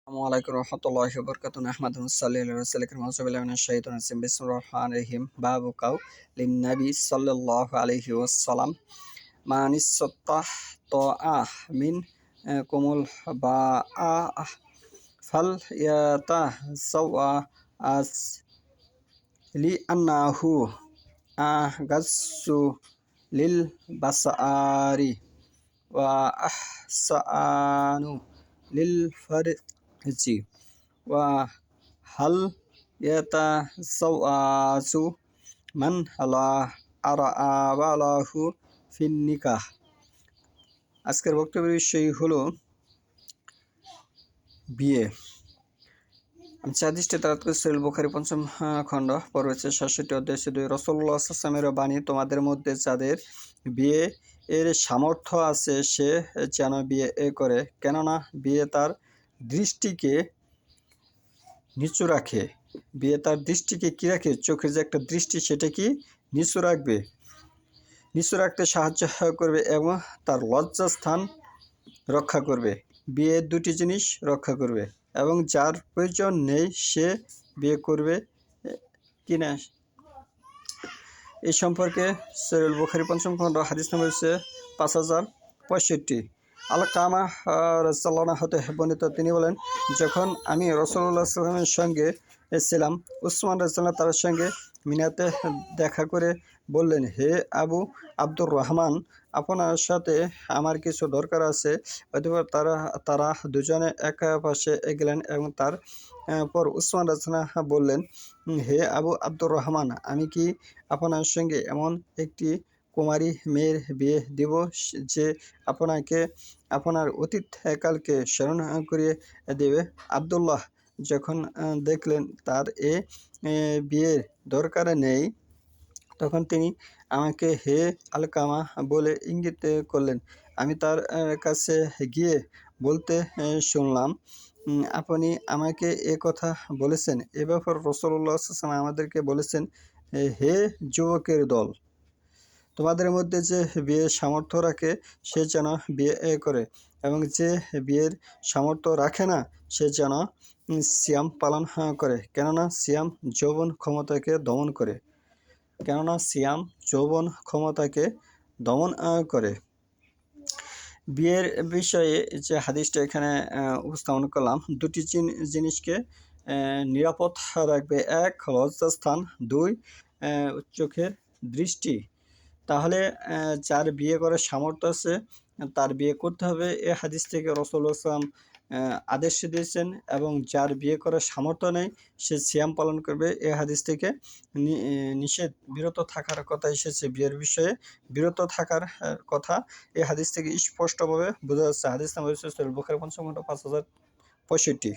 আসসালামুআলাইকুম রহমতুল্লাহি ওয়া বারাকাতুহু নাহমাদুহু ওয়া সাল্লি আলা রাসূলিল কারীম আউযু বিল্লাহি মিনাশ শাইতানির রাজিম বিসমিল্লাহির রহমানির রহিম বাবু কাউলিন নবী সাল্লাল্লাহু আলাইহি ওয়াসাল্লাম মান ইসতাহতাআ মিন কুমুল বাআ ফাল ইয়াতাসাওয়া আস লিআন্নাহু আগাসসু লিল বাসারি ওয়া আহসানু লিল ফারজি ওয়া হাল ইয়াতাসাওয়াজু মান লা আরাআবালাহু ফিন নিকাহ। আজকের বক্তব্যের বিষয় হলো বিয়ে। আমি হাদিসটি তেলাওয়াত করেছি সহিহ বুখারী ৫ম খণ্ড পর্ব ৬৭ অধ্যায় ২ রাসূলুল্লাহ সাল্লাল্লাহু আলাইহি ওয়াসাল্লামের বাণী, তোমাদের মধ্যে যাদের বিয়ে এর সামর্থ্য আছে সে যেন বিয়ে করে, কেননা বিয়ে তার দৃষ্টিকে নিচু রাখে। বিয়ে তার দৃষ্টিকে কি রাখে? চোখের যে একটা দৃষ্টি সেটা কি নিচু রাখবে, নিচু রাখতে সাহায্য করবে এবং তার লজ্জাস্থান রক্ষা করবে। বিয়ে দুটি জিনিস রক্ষা করবে এবং যার প্রয়োজন নেই সে বিয়ে করবে কিনা এই সম্পর্কে সহিহ বুখারী ৫ম খণ্ড হাদিস নম্বর হচ্ছে ৫০৬৫। আল-কামা রাদিয়াল্লাহু আনহু হতে বর্ণিত, তিনি বলেন, যখন আমি রাসূলুল্লাহ সাল্লাল্লাহু আলাইহি ওয়াসাল্লামের সঙ্গে ছিলাম, উসমান রাদিয়াল্লাহু তার সঙ্গে মিনাতে দেখা করে বললেন, হে আবু আব্দুর রহমান, আপনার সাথে আমার কিছু দরকার আছে। অতঃপর তারা দুজনে এক পাশে গেলেন এবং তারপর উসমান রাদিয়াল্লাহু বললেন, হে আবু আব্দুর রহমান, আমি কি আপনার সঙ্গে এমন একটি কুমারী মেয়ের বিয়ে দিব যে আপনাকে আপনার অতীত কালকে স্মরণ করিয়ে দেবে? আব্দুল্লাহ যখন দেখলেন তার বিয়ের দরকার নেই, তখন তিনি আমাকে হে আলকামা বলে ইঙ্গিত করলেন। আমি তার কাছে গিয়ে বলতে শুনলাম, আপনি আমাকে এ কথা বলেছেন। এ ব্যাপারে রাসূলুল্লাহ সাল্লাল্লাহু আলাইহি ওয়াসাল্লাম আমাদেরকে বলেছেন, হে যুবকের দল, তোমাদের মধ্যে যে বিয়ের সামর্থ্য রাখে সে যেন বিয়ে করে, এবং যে বিয়ের সামর্থ্য রাখে না সে যেন সিয়াম পালন করে, কেননা সিয়াম যৌবন ক্ষমতাকে দমন করে। করে বিয়ের বিষয়ে যে হাদিসটা এখানে উপস্থাপন করলাম, দুটি জিনিসকে নিরাপদ রাখবে। এক, লজ্জাস্থান। দুই, চোখের দৃষ্টি। তাহলে যার বিয়ে করার সামর্থ্য আছে তার বিয়ে করতে হবে, এ হাদিস থেকে রাসূলুল্লাহ সাল্লাল্লাহু আলাইহি ওয়াসাল্লাম আদেশ দিয়েছেন। এবং যার বিয়ে করার সামর্থ্য নেই সে সিয়াম পালন করবে, এ হাদিস থেকে নিষেধ, বিরত থাকার কথা এসেছে। বিয়ের বিষয়ে বিরত থাকার কথা এই হাদিস থেকে স্পষ্টভাবে বোঝা যাচ্ছে। হাদিস নাম্বার হচ্ছে সহিহ বুখারী ৫ম খণ্ড ৫০৬৫।